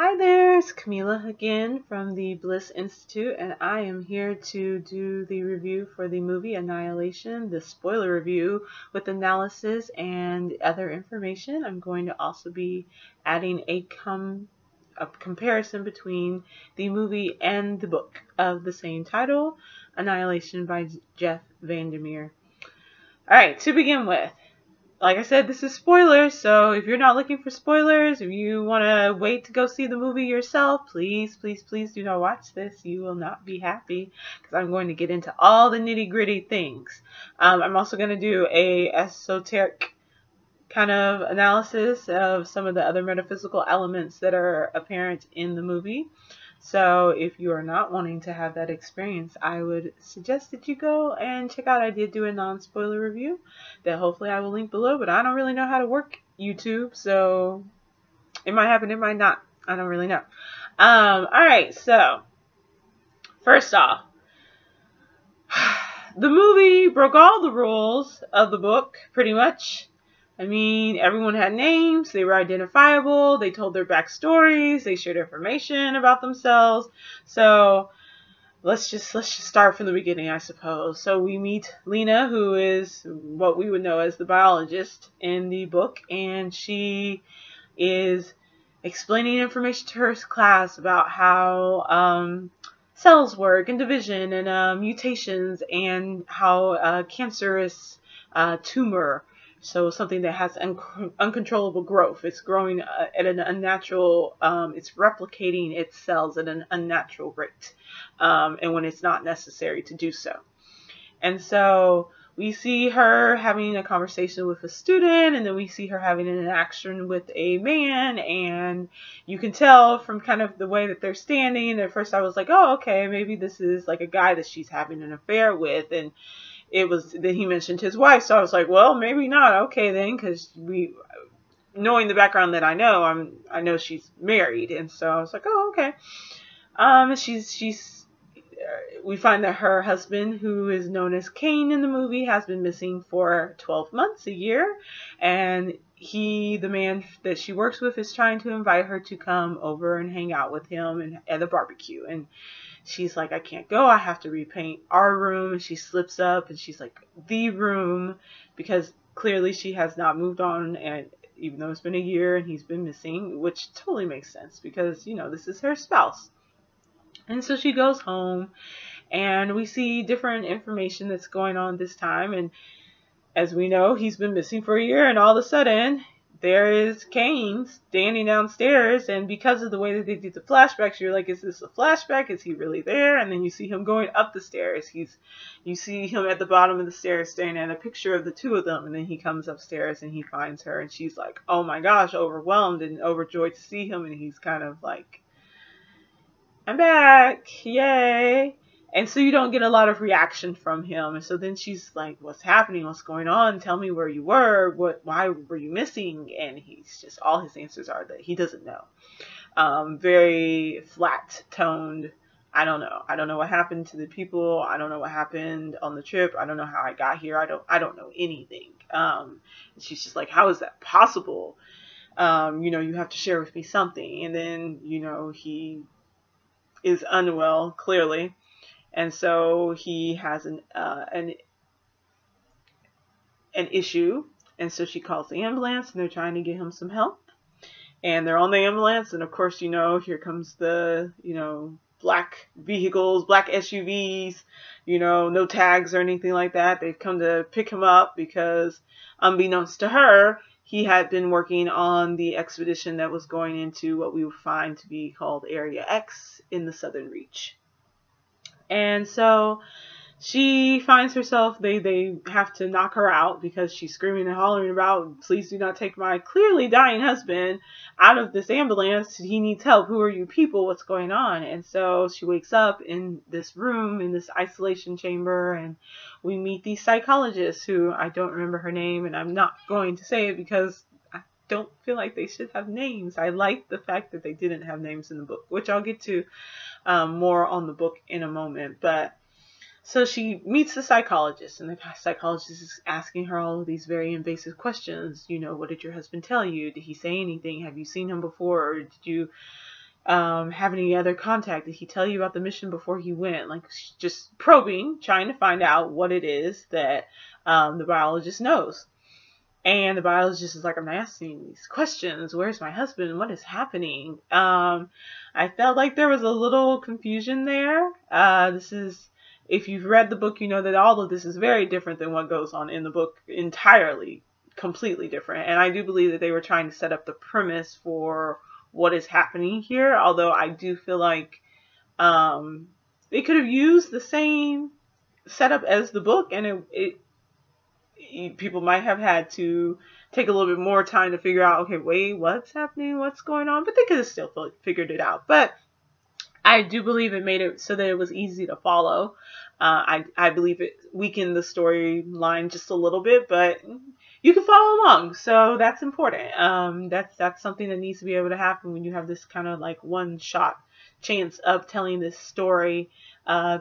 Hi there, it's Camila again from the Bliss Institute, and I am here to do the review for the movie Annihilation, the spoiler review with analysis and other information. I'm going to also be adding a comparison between the movie and the book of the same title, Annihilation by Jeff Vandermeer. Alright, to begin with, like I said, this is spoilers, so if you're not looking for spoilers, if you want to wait to go see the movie yourself, please do not watch this. You will not be happy, because I'm going to get into all the nitty-gritty things. I'm also going to do a esoteric kind of analysis of some of the other metaphysical elements that are apparent in the movie. So if you are not wanting to have that experience, I would suggest that you go and check out. I did do a non-spoiler review that hopefully I will link below, but I don't really know how to work YouTube, so it might happen, it might not. I don't really know. Alright, so first off, the movie broke all the rules of the book, pretty much. I mean, everyone had names, they were identifiable, they told their backstories, they shared information about themselves. So let's just start from the beginning, I suppose. So we meet Lena, who is what we would know as the biologist in the book, and she is explaining information to her class about how cells work and division and mutations, and how cancerous tumor, so something that has uncontrollable growth. It's growing at an unnatural, it's replicating its cells at an unnatural rate, and when it's not necessary to do so. And so we see her having a conversation with a student, and then we see her having an interaction with a man, and you can tell from kind of the way that they're standing. At first I was like, oh, okay, maybe this is like a guy that she's having an affair with, and then he mentioned his wife, so I was like, well, maybe not. Okay then, because knowing the background that I know she's married, and so I was like, oh, okay. We find that her husband, who is known as Cain in the movie, has been missing for 12 months, a year, and the man that she works with, is trying to invite her to come over and hang out with him at a barbecue. And she's like, I can't go, I have to repaint our room. And she slips up and she's like, the room, because clearly she has not moved on, and even though it's been a year and he's been missing, which totally makes sense because, you know, this is her spouse. And so she goes home, and we see different information that's going on this time. And as we know, he's been missing for a year, and all of a sudden there is Cain standing downstairs. And because of the way that they did the flashbacks, you're like, is this a flashback? Is he really there? And then you see him going up the stairs. You see him at the bottom of the stairs staring at a picture of the two of them. And then he comes upstairs and he finds her, and she's like, oh my gosh, overwhelmed and overjoyed to see him. And he's kind of like, I'm back, yay. And so you don't get a lot of reaction from him. And so then she's like, what's happening? What's going on? Tell me where you were. Why were you missing? And he's just, all his answers are that he doesn't know. Very flat toned. I don't know. I don't know what happened to the people. I don't know what happened on the trip. I don't know how I got here. I don't know anything. And she's just like, how is that possible? You know, you have to share with me something. And then, you know, he is unwell, clearly. And so he has an issue, and so she calls the ambulance, and they're trying to get him some help. And they're on the ambulance, and of course, you know, here comes the, you know, black vehicles, black SUVs, you know, no tags or anything like that. They've come to pick him up because, unbeknownst to her, he had been working on the expedition that was going into what we would find to be called Area X in the Southern Reach. And so she finds herself, they have to knock her out because she's screaming and hollering about, please do not take my clearly dying husband out of this ambulance. He needs help. Who are you people? What's going on? And so she wakes up in this room, in this isolation chamber, and we meet these psychologists who, I don't remember her name, and I'm not going to say it because I don't feel like they should have names. I like the fact that they didn't have names in the book, which I'll get to more on the book in a moment. But so she meets the psychologist, and the psychologist is asking her all of these very invasive questions. You know, what did your husband tell you? Did he say anything? Have you seen him before? Or did you have any other contact? Did he tell you about the mission before he went? Like, just probing, trying to find out what it is that the biologist knows. And the biologist is like, I'm asking these questions. Where's my husband? What is happening? I felt like there was a little confusion there. If you've read the book, you know that all of this is very different than what goes on in the book. Entirely, completely different. And I do believe that they were trying to set up the premise for what is happening here. Although I do feel like they could have used the same setup as the book, and people might have had to take a little bit more time to figure out, okay, wait, what's happening? What's going on? But they could have still figured it out. But I do believe it made it so that it was easy to follow. I believe it weakened the storyline just a little bit, but you can follow along. So that's important. That's something that needs to be able to happen when you have this kind of like one shot chance of telling this story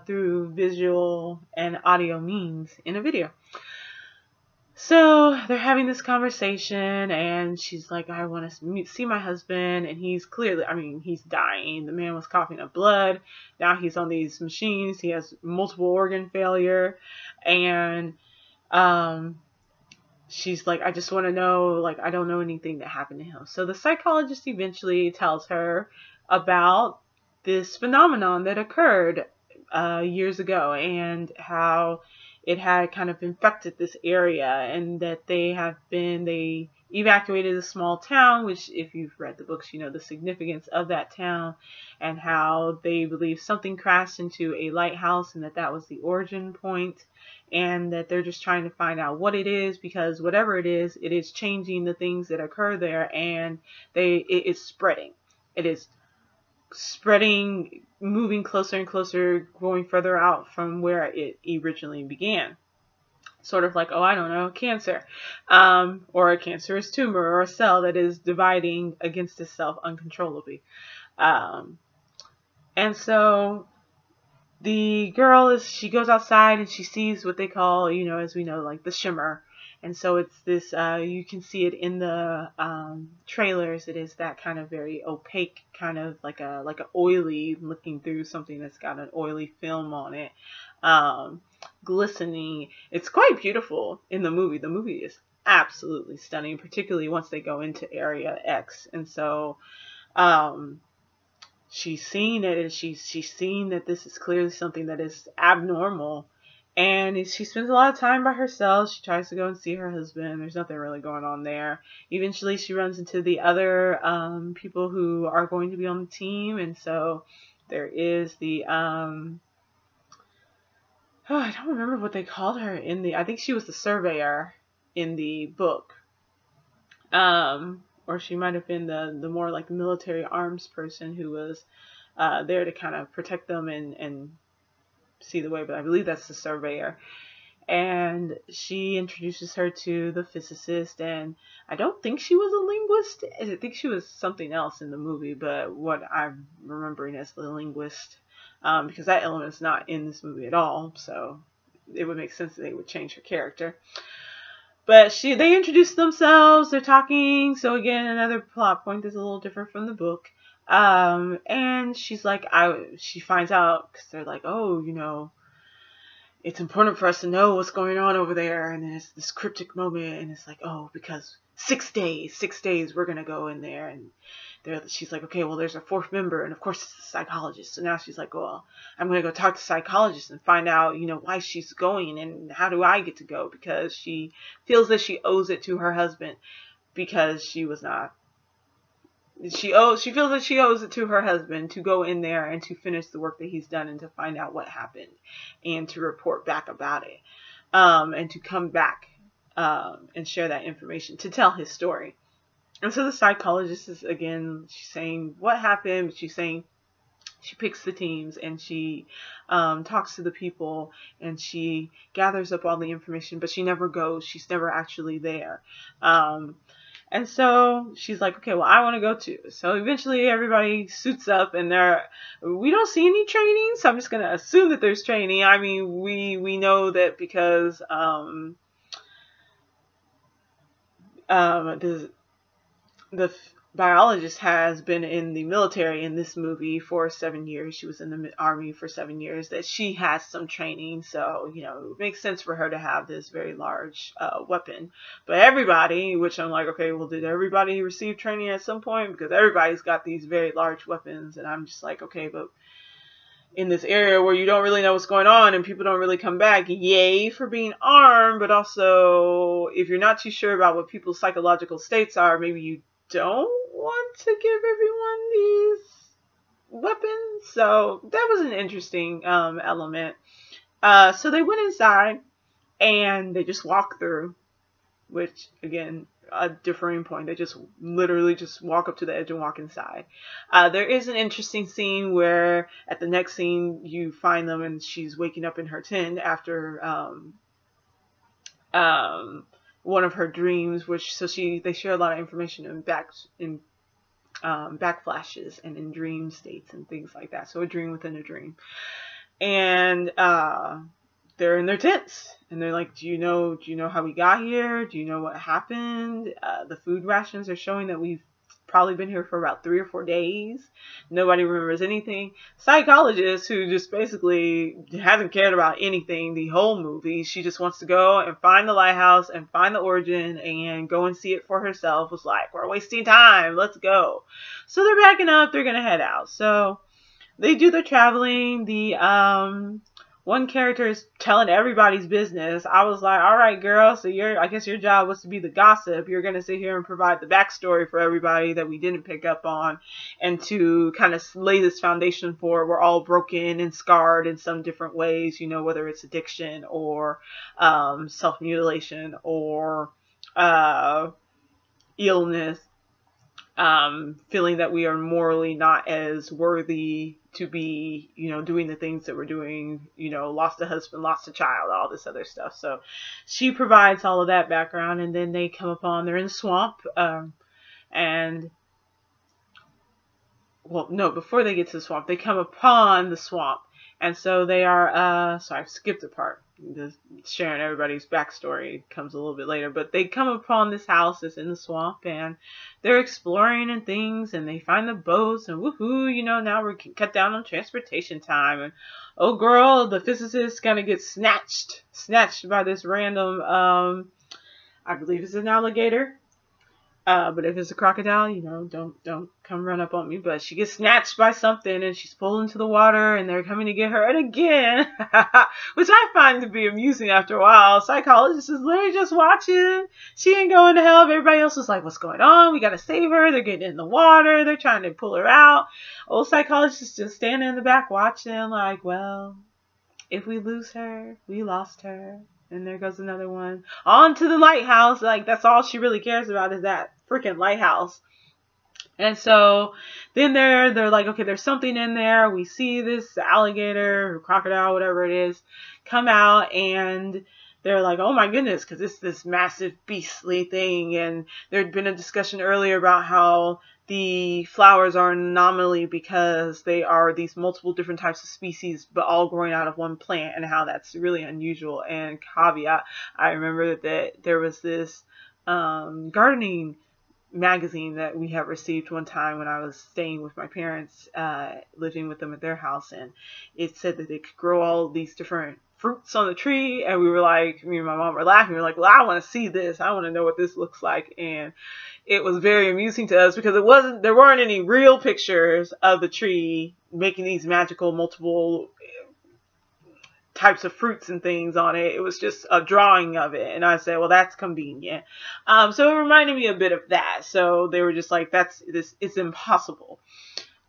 through visual and audio means in a video. So they're having this conversation, and she's like, I want to see my husband. And he's clearly, he's dying. The man was coughing up blood. Now he's on these machines. He has multiple organ failure. And she's like, I just want to know, like, I don't know anything that happened to him. So the psychologist eventually tells her about this phenomenon that occurred years ago, and how it had kind of infected this area, and that they evacuated a small town, which if you've read the books, you know the significance of that town, and how they believe something crashed into a lighthouse, and that was the origin point, and that they're just trying to find out what it is, because whatever it is changing the things that occur there, and it is spreading. It is spreading, moving closer and closer, going further out from where it originally began. Sort of like, cancer, or a cancerous tumor, or a cell that is dividing against itself uncontrollably. And so the girl she goes outside and she sees what they call, as we know, like the shimmer. And so it's this, you can see it in the trailers. It is that kind of very opaque, kind of like a oily, looking through something that's got an oily film on it, glistening. It's quite beautiful in the movie. The movie is absolutely stunning, particularly once they go into Area X. And so she's seeing it, and she's seeing that this is clearly something that is abnormal. And she spends a lot of time by herself. She tries to go and see her husband. There's nothing really going on there. Eventually, she runs into the other people who are going to be on the team. And so there is the, I don't remember what they called her I think she was the surveyor in the book. Or she might have been the more like military arms person who was there to kind of protect them and see the way, but I believe that's the surveyor. And she introduces her to the physicist, and I don't think she was a linguist. I think she was something else in the movie, but what I'm remembering as the linguist, because that element's not in this movie at all, so it would make sense that they would change her character. But they introduce themselves, they're talking, so again, another plot point that's a little different from the book. And she's like, she finds out, because they're like, it's important for us to know what's going on over there. And then it's this cryptic moment, and it's like, because 6 days, we're going to go in there. And she's like, okay, well, there's a fourth member, and of course it's a psychologist. So now she's like, well, I'm going to go talk to the psychologist and find out, why she's going, and how do I get to go? Because she feels that she owes it to her husband, because she was not. She feels that she owes it to her husband to go in there and to finish the work that he's done, and to find out what happened, and to report back about it, and to come back and share that information, to tell his story. And so the psychologist is, again, she's saying what happened, but she's saying she picks the teams, and she talks to the people, and she gathers up all the information, but she never goes. She's never actually there. And so she's like, okay, well, I want to go too. So eventually everybody suits up, and we don't see any training, so I'm just going to assume that there's training. I mean, we know that because the biologist has been in the military in this movie for 7 years. She was in the army for 7 years. That she has some training, so you know it makes sense for her to have this very large weapon. But everybody, which I'm like, okay, well, did everybody receive training at some point? Because everybody's got these very large weapons, and I'm just like, okay, but in this area where you don't really know what's going on and people don't really come back, yay for being armed, but also if you're not too sure about what people's psychological states are, maybe you don't want to give everyone these weapons. So that was an interesting element. So they went inside and they just walked through, which again, a differing point. They just literally just walk up to the edge and walk inside. There is an interesting scene where at the next scene you find them and she's waking up in her tent after one of her dreams, which they share a lot of information in back flashes and in dream states and things like that. So a dream within a dream. And they're in their tents and they're like, do you know how we got here? Do you know what happened? The food rations are showing that we've probably been here for about 3 or 4 days. Nobody remembers anything. Psychologist who just basically hasn't cared about anything the whole movie. She just wants to go and find the lighthouse and find the origin and go and see it for herself. Was like, we're wasting time. Let's go. So they're backing up. They're going to head out. So they do their traveling. The one character is telling everybody's business. I was like, all right, girl, so I guess your job was to be the gossip. You're going to sit here and provide the backstory for everybody that we didn't pick up on, and to kind of lay this foundation for we're all broken and scarred in some different ways, whether it's addiction or self-mutilation or illness, feeling that we are morally not as worthy to be, doing the things that we're doing, lost a husband, lost a child, all this other stuff. So she provides all of that background, and then they come upon, they're in the swamp, before they get to the swamp, they come upon the swamp. And so they are, sorry, I've skipped a part. Just sharing everybody's backstory comes a little bit later. But they come upon this house that's in the swamp, and they're exploring and things, and they find the boats, and woohoo, now we can cut down on transportation time. And oh girl, the physicist gonna get snatched by this random, I believe it's an alligator. But if it's a crocodile, don't come run up on me. But she gets snatched by something and she's pulled into the water and they're coming to get her. And again, which I find to be amusing after a while, psychologist is literally just watching. She ain't going to help. Everybody else is like, what's going on? We got to save her. They're getting in the water. They're trying to pull her out. Old psychologist is just standing in the back watching like, well, if we lose her, we lost her. And there goes another one. On to the lighthouse. Like, that's all she really cares about is that freaking lighthouse. And so then they're like, okay, there's something in there. We see this alligator or crocodile, whatever it is, come out, and they're like, oh my goodness, because it's this massive beastly thing. And there'd been a discussion earlier about how the flowers are an anomaly because they are these multiple different types of species, but all growing out of one plant, and how that's really unusual. And caveat, I remember that there was this gardening magazine that we had received one time when I was staying with my parents, living with them at their house, and it said that they could grow all these different fruits on the tree, and we were like, me and my mom were laughing. We were like, well, I want to see this. I want to know what this looks like. And it was very amusing to us because there weren't any real pictures of the tree making these magical multiple types of fruits and things on it. It was just a drawing of it. And I said, well, that's convenient. So it reminded me a bit of that. So they were just like, it's impossible.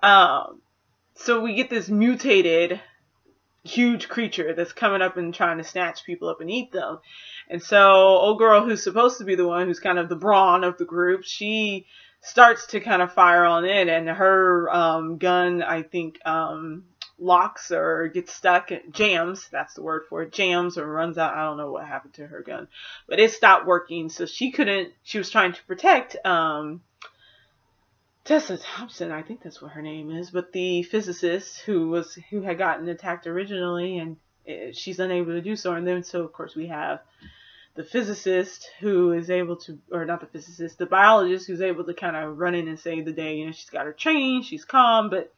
So we get this mutated huge creature that's coming up and trying to snatch people up and eat them. And so old girl, who's supposed to be the one who's kind of the brawn of the group, she starts to kind of fire on it, and her gun, I think, locks or gets stuck, jams, that's the word for it, jams or runs out. I don't know what happened to her gun, but it stopped working. So she was trying to protect Tessa Thompson, I think that's what her name is, but the physicist who had gotten attacked originally, and she's unable to do so. And then, so of course we have the physicist who is able to, or not the physicist, the biologist who's able to kind of run in and save the day. You know, she's got her training, she's calm, but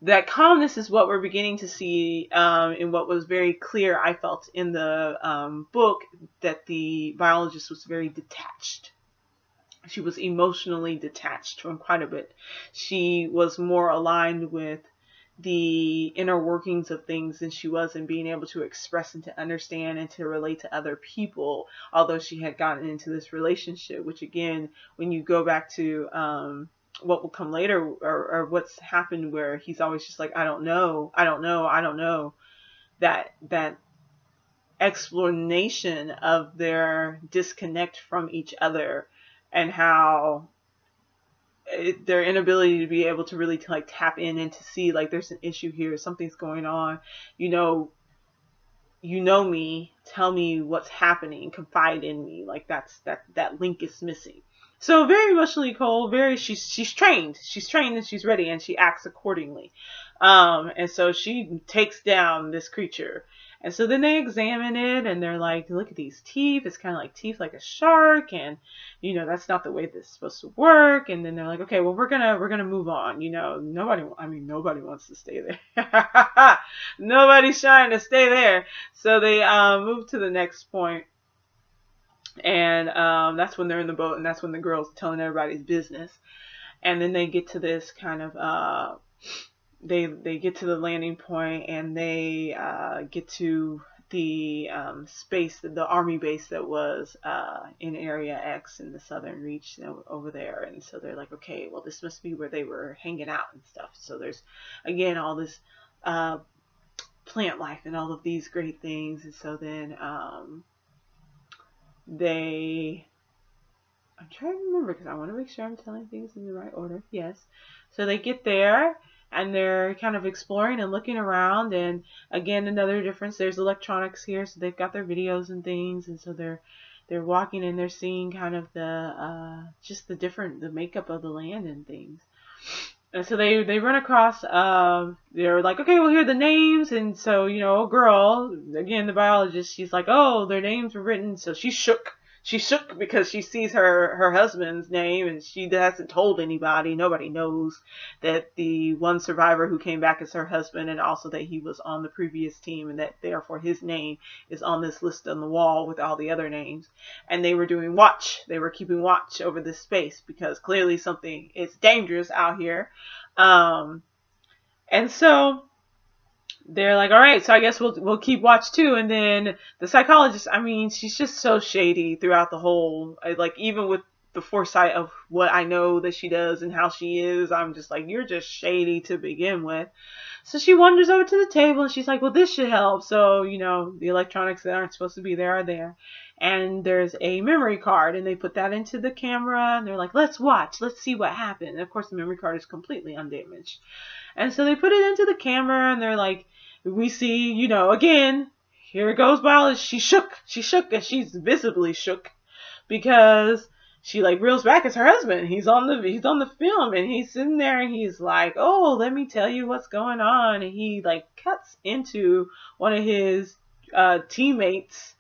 that calmness is what we're beginning to see in what was very clear, I felt, in the book, that the biologist was very detached. She was emotionally detached from quite a bit. She was more aligned with the inner workings of things than she was in being able to express and to understand and to relate to other people, although she had gotten into this relationship, which again, when you go back to what will come later, or what's happened, where he's always just like, I don't know, I don't know, I don't know, that explanation of their disconnect from each other, and how their inability to be able to really like tap in and to see like there's an issue here, something's going on, you know me, tell me what's happening, confide in me, like that link is missing. So very emotionally cold, very, she's trained and she's ready, and she acts accordingly. And so she takes down this creature. And so then they examine it, and they're like, look at these teeth. It's kind of like teeth like a shark, and you know, that's not the way this is supposed to work. And then they're like, okay, well, we're gonna move on. You know, nobody wants to stay there. Nobody's trying to stay there. So they move to the next point. And that's when they're in the boat, and that's when the girl's telling everybody's business. And then they get to this kind of they get to the landing point, and they get to the space, the army base that was in Area X in the Southern Reach over there. And so they're like, okay, well, this must be where they were hanging out and stuff. So there's again all this plant life and all of these great things. And so then I'm trying to remember because I want to make sure I'm telling things in the right order. Yes. So they get there, and they're kind of exploring and looking around. And again, another difference, there's electronics here, so they've got their videos and things. And so they're walking, and they're seeing kind of the just the makeup of the land and things. And so they run across, they're like, okay, well, here are the names. And so, you know, a girl, again, the biologist, she's like, oh, their names were written. So she shook because she sees her husband's name, and she hasn't told anybody. Nobody knows that the one survivor who came back is her husband, and also that he was on the previous team, and that therefore his name is on this list on the wall with all the other names. And they were doing watch. They were keeping watch over this space because clearly it's dangerous out here. And so they're like, all right, so I guess we'll keep watch too. And then the psychologist, I mean, she's just so shady throughout the whole, like, even with the foresight of what I know that she does and how she is, I'm just like, you're just shady to begin with. So she wanders over to the table, and she's like, well, this should help. So, you know, the electronics that aren't supposed to be there are there. And there's a memory card, and they put that into the camera, and they're like, let's watch, let's see what happened. And of course, the memory card is completely undamaged. And so they put it into the camera, and they're like, we see, you know, again, here it goes, biologist. She shook, and she's visibly shook because she like reels back. It's her husband. He's on the film, and he's sitting there, and he's like, oh, let me tell you what's going on. And he like cuts into one of his teammates'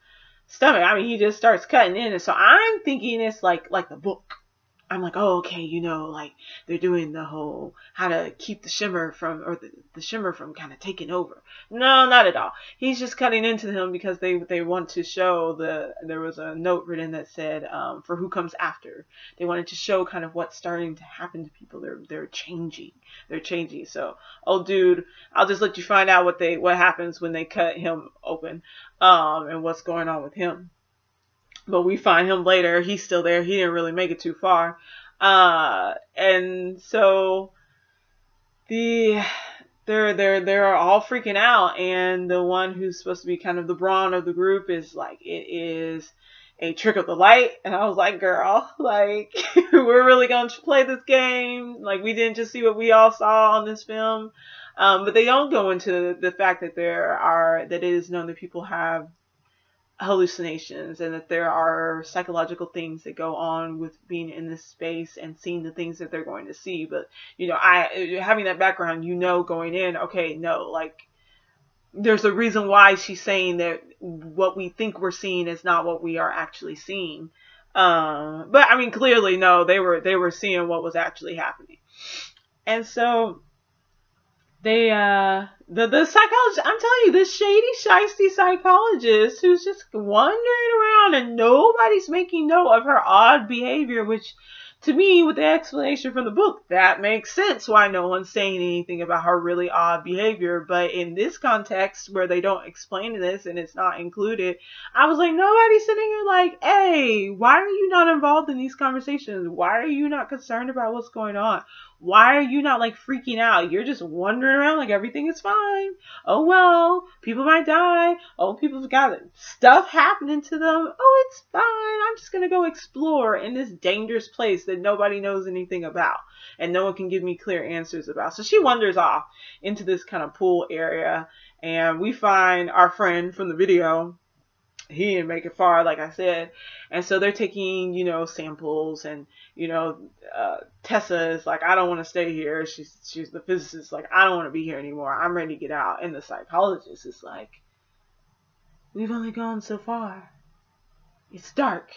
stomach. I mean, he just starts cutting in. And so I'm thinking it's like the book. I'm like, oh, okay, you know, like they're doing the whole how to keep the shimmer from, or the shimmer from kind of taking over. No, not at all. He's just cutting into him because they want to show there was a note written that said, for who comes after. They wanted to show kind of what's starting to happen to people. They're changing. They're changing. So, oh, dude, I'll just let you find out what happens when they cut him open, and what's going on with him. But we find him later. He's still there. He didn't really make it too far. And so they're all freaking out. And the one who's supposed to be kind of the brawn of the group is like, it is a trick of the light. And I was like, girl, like, we're really going to play this game. Like, we didn't just see what we all saw on this film. But they don't go into the fact that that it is known that people have hallucinations, and that there are psychological things that go on with being in this space and seeing the things that they're going to see. But, you know, having that background, you know, going in, okay, no, like, there's a reason why she's saying that what we think we're seeing is not what we are actually seeing. But I mean, clearly, no, they were seeing what was actually happening. And so they, the psychologist, I'm telling you, this shady, shisty psychologist who's just wandering around and nobody's making note of her odd behavior, which to me, with the explanation from the book, that makes sense why no one's saying anything about her really odd behavior. But in this context where they don't explain this and it's not included, I was like, nobody's sitting here like, hey, why are you not involved in these conversations? Why are you not concerned about what's going on? Why are you not like freaking out? You're just wandering around like everything is fine. Oh well, people might die. Oh, people's got stuff happening to them. Oh, it's fine. I'm just gonna go explore in this dangerous place that nobody knows anything about and no one can give me clear answers about. So she wanders off into this kind of pool area, and we find our friend from the video. He didn't make it far, like I said. And so they're taking, you know, samples, and, you know, Tessa is like, I don't want to stay here. She's the physicist, like, I don't want to be here anymore. I'm ready to get out. And the psychologist is like, we've only gone so far. It's dark.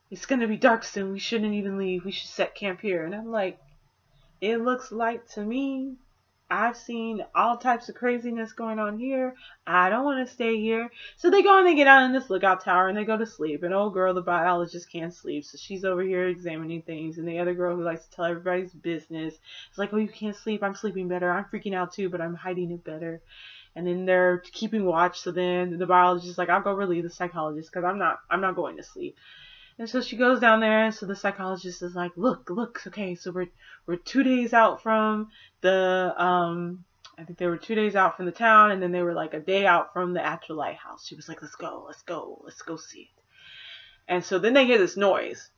It's going to be dark soon. We shouldn't even leave. We should set camp here. And I'm like, it looks light to me. I've seen all types of craziness going on here. I don't want to stay here. So they go and they get out in this lookout tower and they go to sleep. And old girl, the biologist, can't sleep. So she's over here examining things. And the other girl who likes to tell everybody's business is like, oh, you can't sleep. I'm sleeping better. I'm freaking out too, but I'm hiding it better. And then they're keeping watch. So then the biologist is like, I'll go relieve the psychologist because I'm not going to sleep. And so she goes down there, and so the psychologist is like, look, okay, so we're 2 days out from the, I think they were 2 days out from the town, and then they were like a day out from the actual lighthouse. She was like, let's go see it. And so then they hear this noise.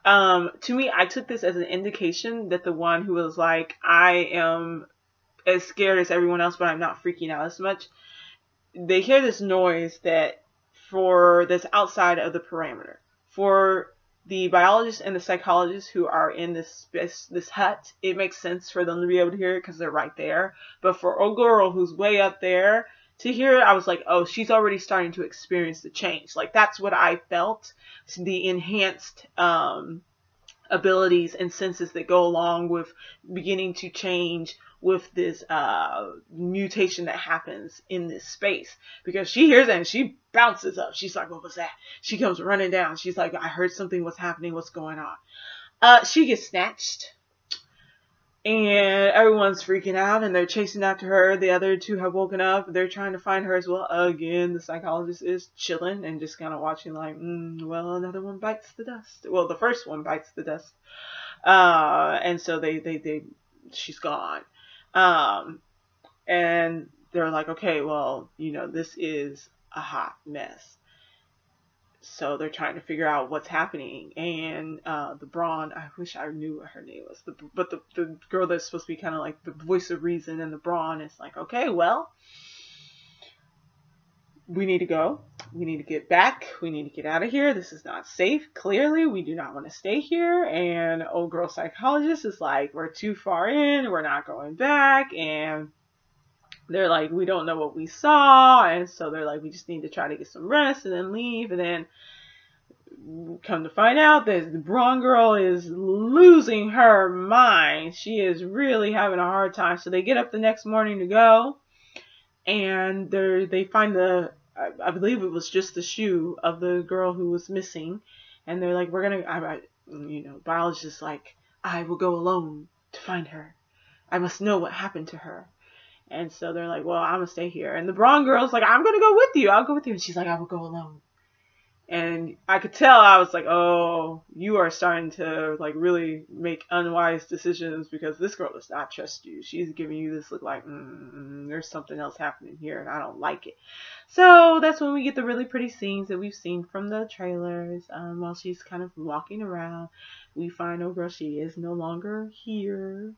To me, I took this as an indication that the one who was like, I am as scared as everyone else, but I'm not freaking out as much. They hear this noise that's outside of the parameter. For the biologist and the psychologist who are in this hut, it makes sense for them to be able to hear it because they're right there. But for a girl who's way up there to hear it, I was like, oh, she's already starting to experience the change. Like, that's what I felt. The enhanced abilities and senses that go along with beginning to change with this mutation that happens in this space, because she hears it and she bounces up. She's like, what was that? She comes running down. She's like, I heard something. What's happening? What's going on? She gets snatched and everyone's freaking out and they're chasing after her. The other two have woken up. They're trying to find her as well. Again, the psychologist is chilling and just kind of watching like, well, another one bites the dust. Well, the first one bites the dust. And so she's gone. And they're like, okay, well, you know, this is a hot mess. So they're trying to figure out what's happening. And the Brawn, I wish I knew what her name was. But the girl that's supposed to be kind of like the voice of reason, and the Brawn is like, okay, well, we need to go. We need to get back. We need to get out of here. This is not safe. Clearly, we do not want to stay here. And old girl psychologist is like, we're too far in. We're not going back. And they're like, we don't know what we saw. And so they're like, we just need to try to get some rest and then leave. And then come to find out that the Brawn girl is losing her mind. She is really having a hard time. So they get up the next morning to go. And they find I believe it was just the shoe of the girl who was missing. And they're like, biologist is like, I will go alone to find her. I must know what happened to her. And so they're like, well, I'm going to stay here. And the Brawn girl's like, I'm going to go with you. I'll go with you. And she's like, I will go alone. And I could tell, I was like, oh, you are starting to like really make unwise decisions, because this girl does not trust you. She's giving you this look like, there's something else happening here and I don't like it. So that's when we get the really pretty scenes that we've seen from the trailers. While she's kind of walking around, we find, oh girl, she is no longer here.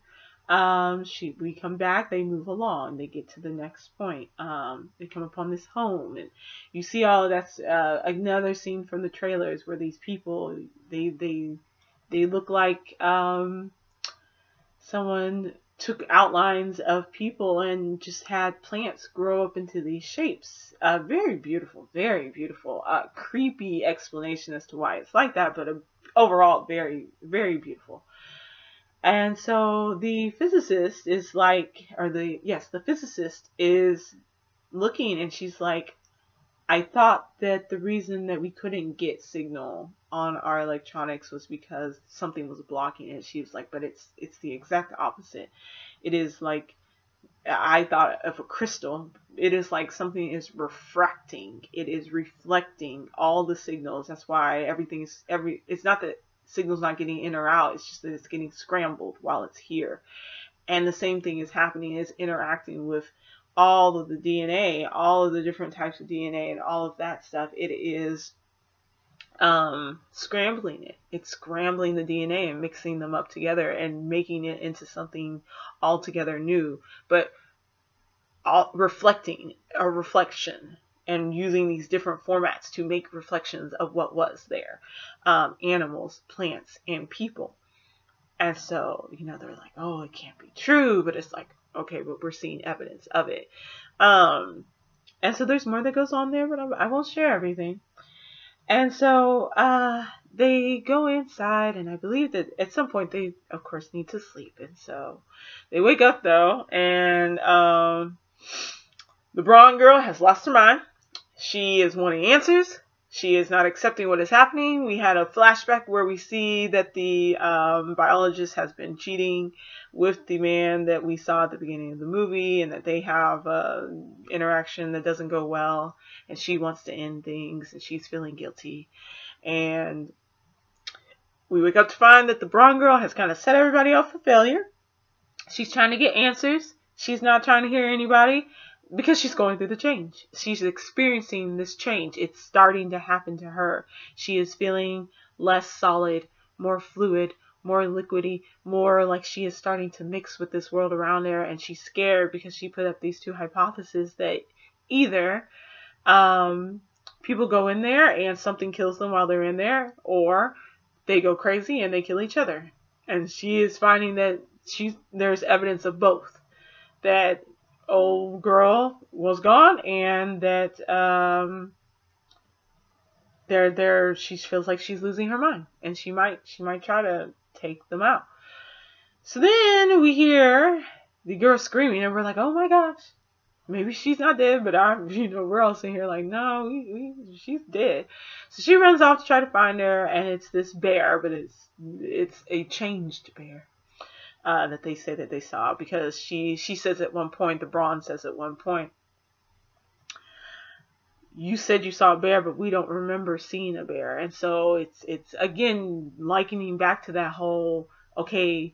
We come back, they move along, they get to the next point. They come upon this home, and you see all of that's another scene from the trailers where these people, they look like someone took outlines of people and just had plants grow up into these shapes. Very beautiful, very beautiful. Creepy explanation as to why it's like that, but overall very, very beautiful. And so the physicist is like, the physicist is looking, and she's like, I thought that the reason that we couldn't get signal on our electronics was because something was blocking it. She was like, but it's the exact opposite. It is like, I thought of a crystal. It is like something is refracting. It is reflecting all the signals. That's why it's not that signal's not getting in or out. It's just that it's getting scrambled while it's here. And the same thing is happening. It's interacting with all of the DNA, all of the different types of DNA and all of that stuff. It is scrambling it. It's scrambling the DNA and mixing them up together and making it into something altogether new, but reflecting a reflection and using these different formats to make reflections of what was there. Animals, plants, and people. And so, they're like, oh, it can't be true, but it's like, okay, but we're seeing evidence of it. And so there's more that goes on there, but I won't share everything. And so they go inside, and I believe that at some point they, of course, need to sleep. And so they wake up, though, and the blonde girl has lost her mind. She is wanting answers. She is not accepting what is happening. We had a flashback where we see that the biologist has been cheating with the man that we saw at the beginning of the movie, and that they have an interaction that doesn't go well, and she wants to end things, and she's feeling guilty. And we wake up to find that the blonde girl has kind of set everybody up for failure. She's trying to get answers. She's not trying to hear anybody. Because she's going through the change. She's experiencing this change. It's starting to happen to her. She is feeling less solid, more fluid, more liquidy, more like she is starting to mix with this world around her. And she's scared because she put up these two hypotheses that either people go in there and something kills them while they're in there, or they go crazy and they kill each other. And she is finding that there's evidence of both. That old girl was gone, and that she feels like she's losing her mind, and she might try to take them out. So then we hear the girl screaming, and we're like, oh my gosh, maybe she's not dead, but we're all sitting here like, no, she's dead. So she runs off to try to find her, and it's this bear, but it's a changed bear. That they say that they saw, because she says at one point, the Brawn says at one point, you said you saw a bear, but we don't remember seeing a bear. And so it's again likening back to that whole, okay,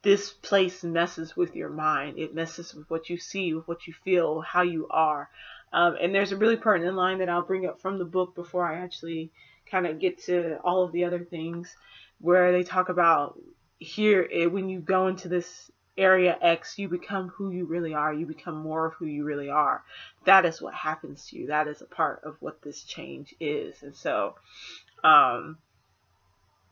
this place messes with your mind. It messes with what you see, with what you feel, how you are. And there's a really pertinent line that I'll bring up from the book before I actually kind of get to all of the other things, where they talk about here, when you go into this area X, you become who you really are. You become more of who you really are. That is what happens to you. That is a part of what this change is. And so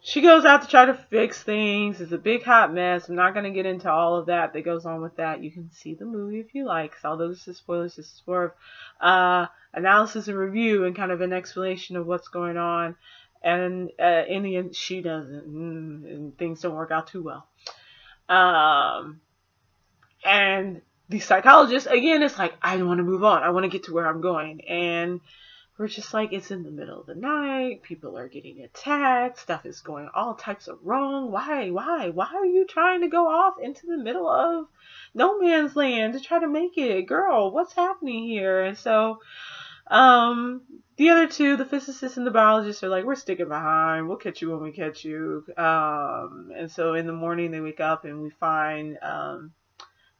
she goes out to try to fix things. It's a big hot mess. I'm not going to get into all of that goes on with that. You can see the movie if you like. So although this is spoilers, this is more of analysis and review and kind of an explanation of what's going on. And in the end, she doesn't, and things don't work out too well. And the psychologist, again, is like, I want to move on. I want to get to where I'm going. And we're just like, it's in the middle of the night. People are getting attacked. Stuff is going all types of wrong. Why are you trying to go off into the middle of no man's land to try to make it? Girl, what's happening here? And so the other two, the physicist and the biologist, are like, we're sticking behind. We'll catch you when we catch you. And so in the morning they wake up and we find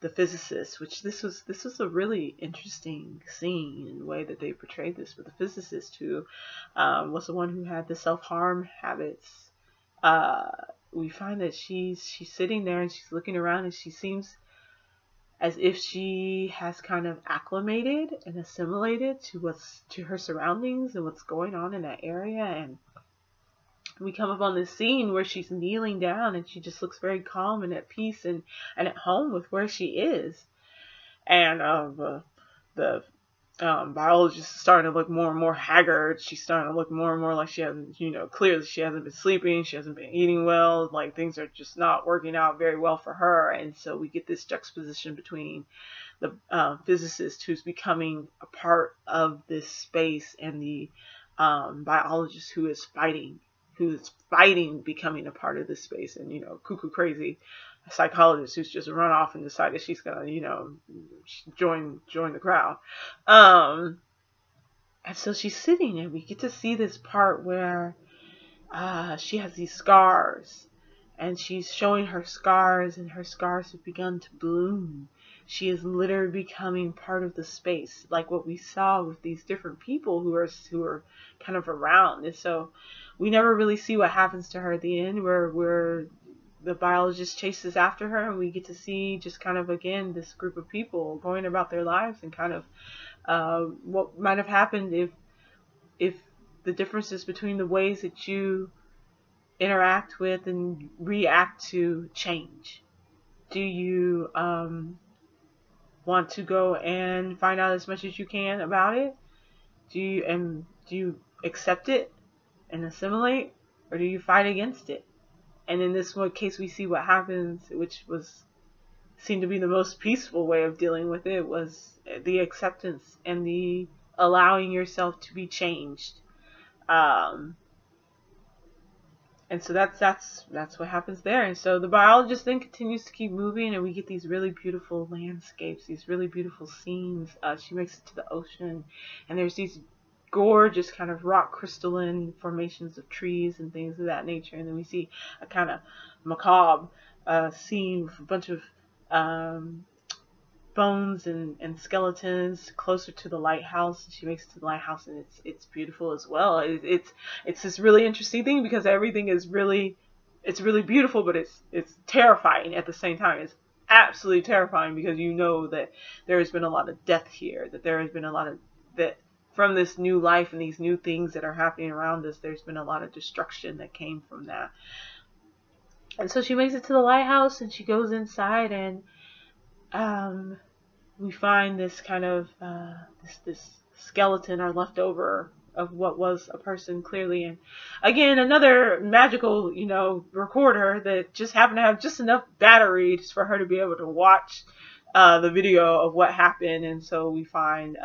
the physicist, which this was a really interesting scene in the way that they portrayed this. But the physicist, who was the one who had the self-harm habits, we find that she's sitting there and she's looking around, and she seems as if she has kind of acclimated and assimilated to her surroundings and what's going on in that area. And we come up on this scene where she's kneeling down and she just looks very calm and at peace and at home with where she is. And the biologist is starting to look more and more haggard. She's starting to look more and more like she hasn't, clearly she hasn't been sleeping. She hasn't been eating well. Like, things are just not working out very well for her. And so we get this juxtaposition between the physicist who's becoming a part of this space and the biologist who is fighting becoming a part of this space, and cuckoo crazy psychologist who's just run off and decided she's gonna join the crowd. And so she's sitting, and we get to see this part where she has these scars, and she's showing her scars, and her scars have begun to bloom. She is literally becoming part of the space, like what we saw with these different people who are kind of around. And so we never really see what happens to her at the end, where the biologist chases after her, and we get to see just kind of, again, this group of people going about their lives, and kind of what might have happened if the differences between the ways that you interact with and react to change. Do you want to go and find out as much as you can about it? Do you accept it and assimilate, or do you fight against it? And in this one case, we see what happens, which seemed to be the most peaceful way of dealing with it, was the acceptance and the allowing yourself to be changed. And so that's what happens there. And so the biologist then continues to keep moving, and we get these really beautiful landscapes, these really beautiful scenes. She makes it to the ocean, and there's these gorgeous kind of rock crystalline formations of trees and things of that nature. And then we see a kind of macabre scene with a bunch of bones and skeletons closer to the lighthouse. She makes it to the lighthouse, and it's beautiful as well. It's this really interesting thing, because everything is it's really beautiful, but it's terrifying at the same time. It's absolutely terrifying, because that there has been a lot of death here, that there has been a lot of that from this new life and these new things that are happening around us. There's been a lot of destruction that came from that. And so she makes it to the lighthouse, and she goes inside, and we find this kind of this skeleton or leftover of what was a person, clearly. And again, another magical recorder that just happened to have just enough batteries for her to be able to watch the video of what happened. And so we find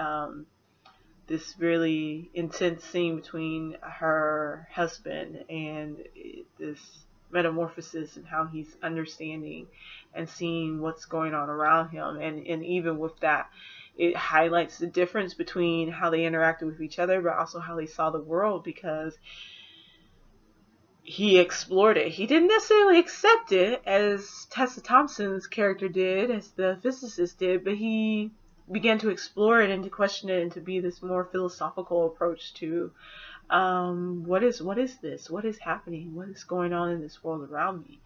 this really intense scene between her husband and this metamorphosis, and how he's understanding and seeing what's going on around him. And even with that, it highlights the difference between how they interacted with each other, but also how they saw the world, because he explored it. He didn't necessarily accept it as Tessa Thompson's character did, as the physicist did, but he began to explore it and to question it, and to be this more philosophical approach to what is this? What is happening? What is going on in this world around me?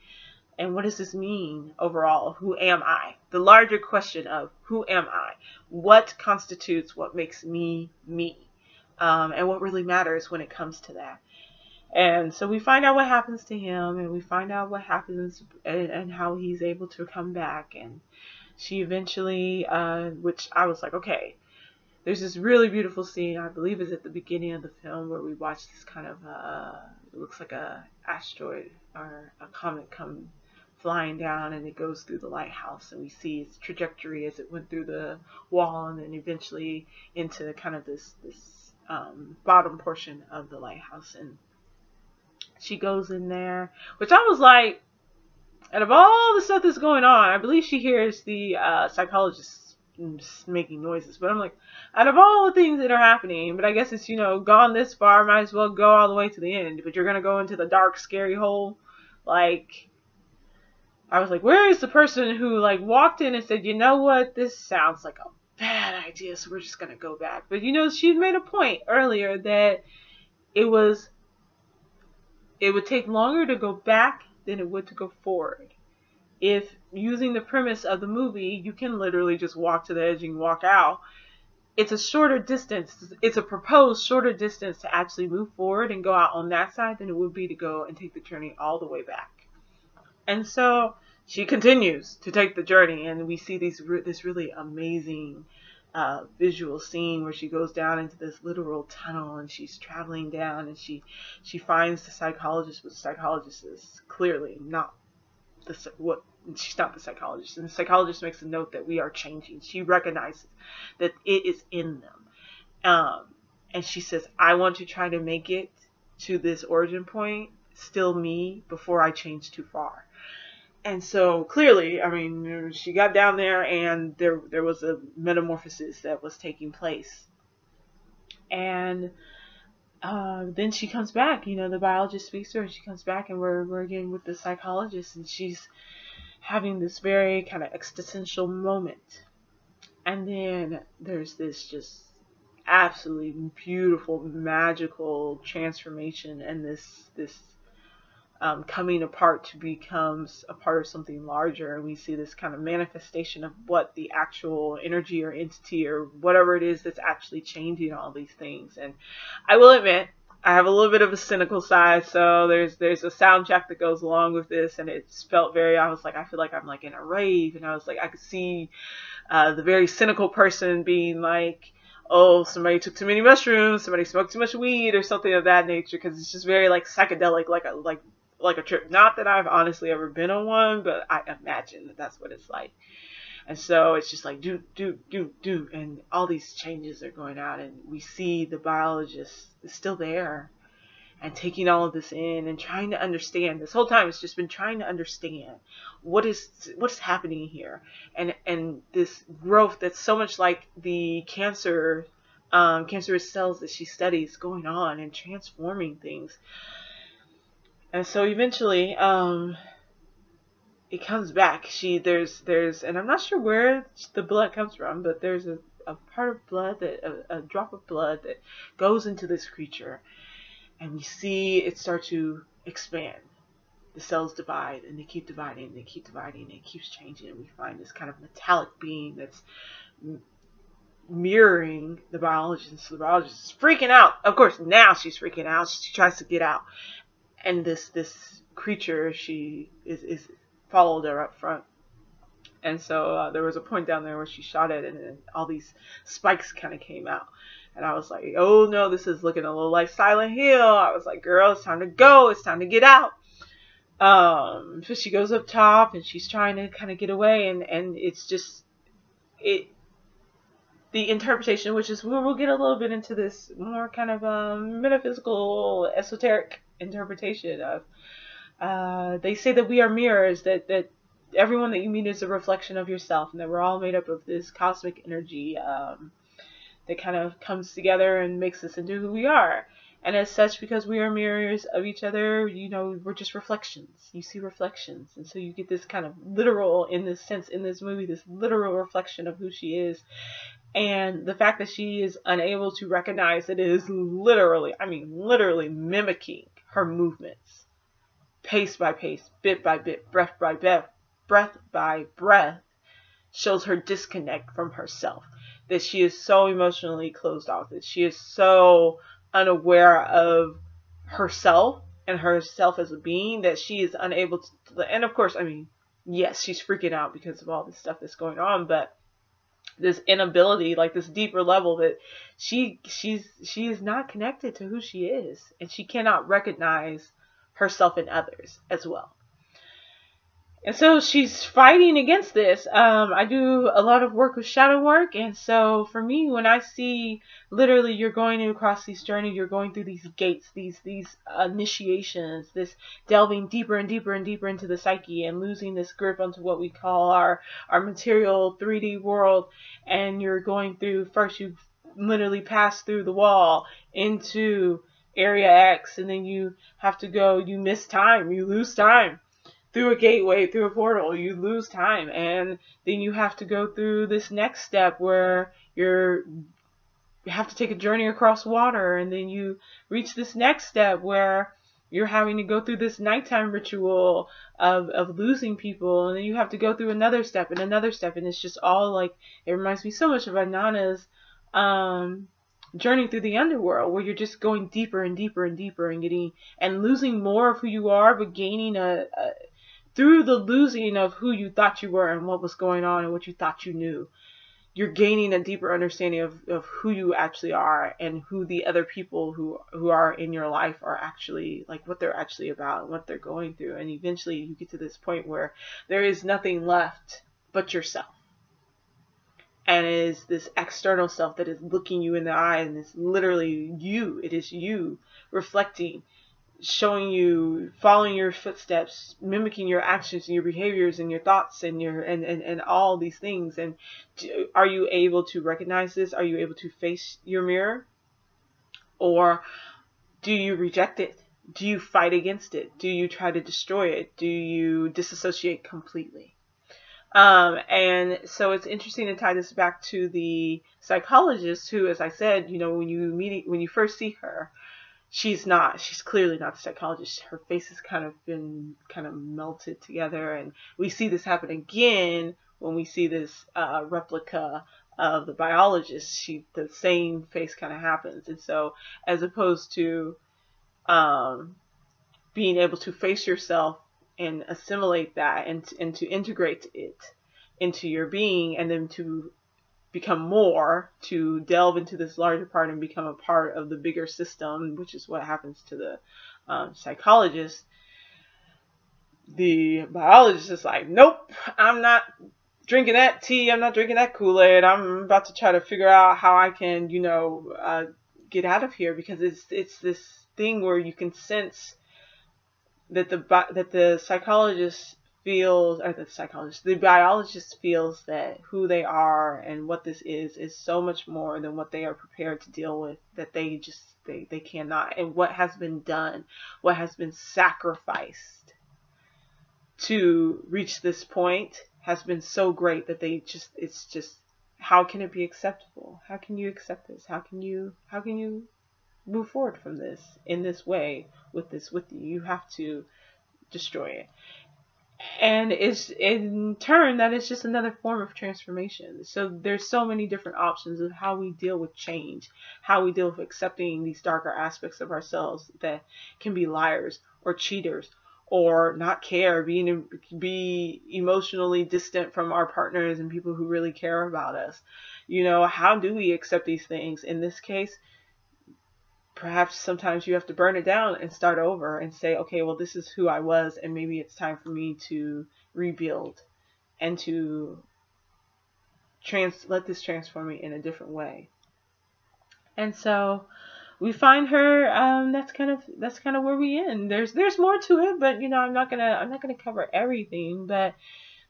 And what does this mean overall? Who am I? The larger question of who am I? What constitutes what makes me me? And what really matters when it comes to that. And so we find out what happens to him, and we find out what happens and how he's able to come back. And she eventually, which I was like, okay, there's this really beautiful scene, I believe is at the beginning of the film, where we watch this kind of, it looks like a asteroid or a comet come flying down, and it goes through the lighthouse, and we see its trajectory as it went through the wall, and then eventually into kind of this bottom portion of the lighthouse. And she goes in there, which I was like, out of all the stuff that's going on, I believe she hears the psychologist making noises, but I'm like, out of all the things that are happening, but I guess it's gone this far, might as well go all the way to the end. But you're gonna go into the dark, scary hole. Like, I was like, where is the person who walked in and said, you know what, this sounds like a bad idea, so we're just gonna go back. But she made a point earlier that it would take longer to go back than it would to go forward. If using the premise of the movie, you can literally just walk to the edge and walk out, it's a shorter distance. It's a proposed shorter distance to actually move forward and go out on that side than it would be to go and take the journey all the way back. And so she continues to take the journey, and we see this really amazing visual scene where she goes down into this literal tunnel, and she's traveling down, and she finds the psychologist, but the psychologist is clearly not she's not the psychologist, and the psychologist makes a note that we are changing. She recognizes that it is in them, and she says, I want to try to make it to this origin point still me before I change too far. And so clearly, I mean, she got down there, and there was a metamorphosis that was taking place. And then she comes back, the biologist speaks to her, she comes back, and we're again with the psychologist, and she's having this very kind of existential moment. And then there's this just absolutely beautiful, magical transformation, and this coming apart to becomes a part of something larger. And we see this kind of manifestation of what the actual energy or entity or whatever it is that's actually changing all these things. And I will admit, I have a little bit of a cynical side, so there's a soundtrack that goes along with this, and it felt very, I was like, I feel like I'm like in a rave, and I was like, I could see the very cynical person being like, oh, somebody took too many mushrooms, somebody smoked too much weed, or something of that nature, because it's just very like psychedelic, like a trip. Not that I've honestly ever been on one, but I imagine that that's what it's like. And so it's just like do, and all these changes are going on, and we see the biologist is still there and taking all of this in and trying to understand. This whole time it's just been trying to understand what's happening here, and this growth that's so much like the cancerous cells that she studies going on and transforming things. And so eventually, it comes back. There's, and I'm not sure where the blood comes from, but there's a part of blood, a drop of blood that goes into this creature, and we see it start to expand. The cells divide, and they keep dividing, and they keep dividing, and it keeps changing, and we find this kind of metallic being that's mirroring the biologist. So the biologist is freaking out. Of course, now she's freaking out. She tries to get out. And this creature, she is followed her up front. And so there was a point down there where she shot it, and then all these spikes kind of came out. And I was like, oh no, this is looking a little like Silent Hill. I was like, girl, it's time to go. It's time to get out. So she goes up top, and she's trying to kind of get away. And it's just, the interpretation, which is, we'll get a little bit into this more kind of metaphysical, esoteric interpretation of, they say that we are mirrors, that everyone that you meet is a reflection of yourself, and that we're all made up of this cosmic energy that kind of comes together and makes us into who we are. And as such, because we are mirrors of each other, we're just reflections. You see reflections. And so you get this kind of literal, in this sense, in this movie, this literal reflection of who she is. And the fact that she is unable to recognize it is literally mimicking her movements. Pace by pace, bit by bit, breath by breath, shows her disconnect from herself. That she is so emotionally closed off. That she is so unaware of herself and herself as a being that she is unable to, and of course, yes, she's freaking out because of all this stuff that's going on, but this inability, like this deeper level, that she is not connected to who she is, and she cannot recognize herself in others as well. And so she's fighting against this. I do a lot of work with shadow work. And so for me, when I see literally you're going across these journeys, you're going through these gates, these initiations, this delving deeper and deeper and deeper into the psyche and losing this grip onto what we call our material 3D world. And you're going through, first you literally pass through the wall into area X, and then you have to go, you miss time, you lose time. Through a gateway, through a portal, you lose time, and then you have to go through this next step where you have to take a journey across water, and then you reach this next step where you're having to go through this nighttime ritual of losing people, and then you have to go through another step, and it's just all like, it reminds me so much of Anana's journey through the underworld, where you're just going deeper and deeper and deeper and getting and losing more of who you are, but gaining through the losing of who you thought you were and what was going on and what you thought you knew. You're gaining a deeper understanding of who you actually are, and who the other people who are in your life are actually, like, what they're actually about and what they're going through. And eventually you get to this point where there is nothing left but yourself. And it is this external self that is looking you in the eye, and it's literally you. It is you reflecting, showing you, following your footsteps, mimicking your actions and your behaviors and your thoughts and your and all these things. And are you able to recognize this? Are you able to face your mirror? Or do you reject it? Do you fight against it? Do you try to destroy it? Do you disassociate completely? And so it's interesting to tie this back to the psychologist who, as I said, when you first see her, she's clearly not the psychologist. Her face has kind of been melted together. And we see this happen again when we see this replica of the biologist. The same face kind of happens. And so as opposed to being able to face yourself and assimilate that and to integrate it into your being, and then to become more, to delve into this larger part and become a part of the bigger system, which is what happens to the psychologist. The biologist is like, nope, I'm not drinking that tea. I'm not drinking that Kool-Aid. I'm about to try to figure out how I can, get out of here, because it's this thing where you can sense that the psychologist feels, or the biologist feels that who they are and what this is so much more than what they are prepared to deal with, that they cannot. And what has been done, what has been sacrificed to reach this point has been so great that it's just, how can it be acceptable? How can you accept this? How can you move forward from this in this way with you? You have to destroy it. And it's, in turn, that is just another form of transformation. So there's so many different options of how we deal with change, how we deal with accepting these darker aspects of ourselves that can be liars or cheaters, or not care, be emotionally distant from our partners and people who really care about us. How do we accept these things? In this case, perhaps sometimes you have to burn it down and start over and say, okay, well, this is who I was, and maybe it's time for me to rebuild and to let this transform me in a different way. And so we find her. That's kind of where we end. There's more to it, but I'm not gonna cover everything. But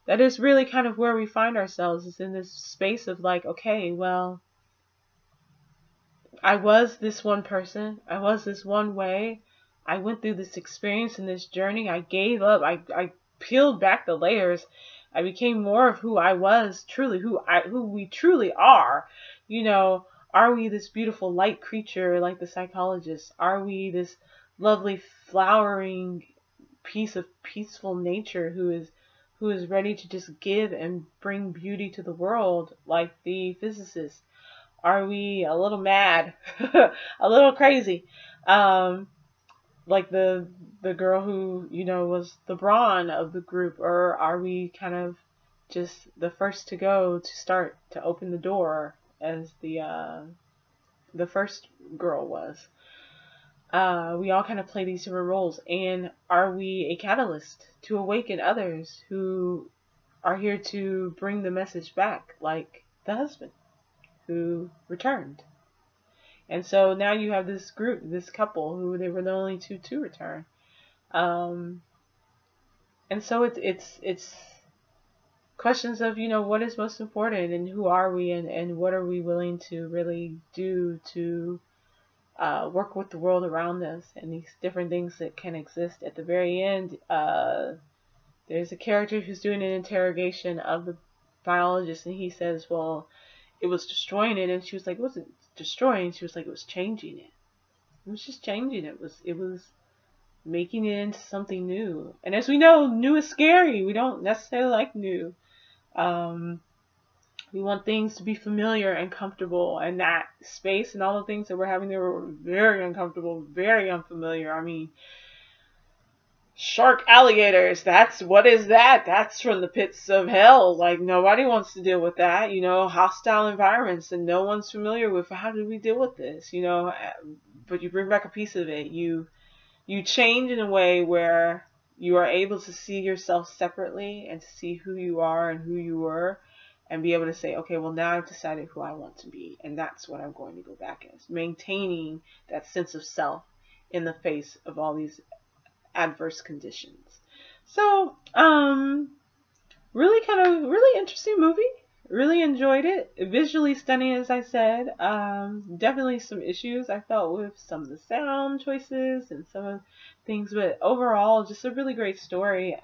that is really kind of where we find ourselves, is in this space of like, okay, well, I was this one person. I was this one way. I went through this experience and this journey. I gave up. I peeled back the layers. I became more of who I was, truly, who we truly are. Are we this beautiful light creature like the psychologist? Are we this lovely flowering piece of peaceful nature who is ready to just give and bring beauty to the world like the physicist? Are we a little mad, a little crazy, like the girl who was the brawn of the group? Or are we kind of just the first to go, to start to open the door, as the first girl was? We all kind of play these different roles. And are we a catalyst to awaken others who are here to bring the message back, like the husband who returned? And so now you have this group, this couple, who they were the only two to return. And so it's questions of, what is most important, and who are we, and what are we willing to really do to work with the world around us, and these different things that can exist. At the very end, there's a character who's doing an interrogation of the biologist, and he says, well, it was destroying it. And she was like, it wasn't destroying. She was like, it was changing it. It was just changing it. It was making it into something new. And as we know, new is scary. We don't necessarily like new. We want things to be familiar and comfortable, and that space and all the things that we're having there were very uncomfortable, very unfamiliar. I mean, shark alligators, what is that? That's from the pits of hell. Like, nobody wants to deal with that, hostile environments and no one's familiar with. How do we deal with this, but you bring back a piece of it. You change in a way where you are able to see yourself separately and to see who you are and who you were, and be able to say, okay, well, now I've decided who I want to be, and that's what I'm going to go back as, maintaining that sense of self in the face of all these adverse conditions. So, really interesting movie. Really enjoyed it. Visually stunning, as I said. Definitely some issues I felt with some of the sound choices and some of things, but overall, just a really great story.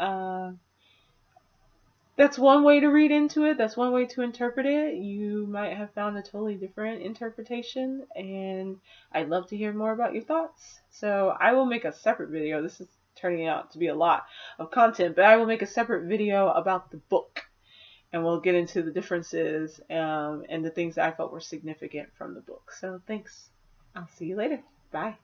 That's one way to read into it. That's one way to interpret it. You might have found a totally different interpretation, and I'd love to hear more about your thoughts. So I will make a separate video. This is turning out to be a lot of content, but I will make a separate video about the book, and we'll get into the differences and the things that I felt were significant from the book. So thanks. I'll see you later. Bye.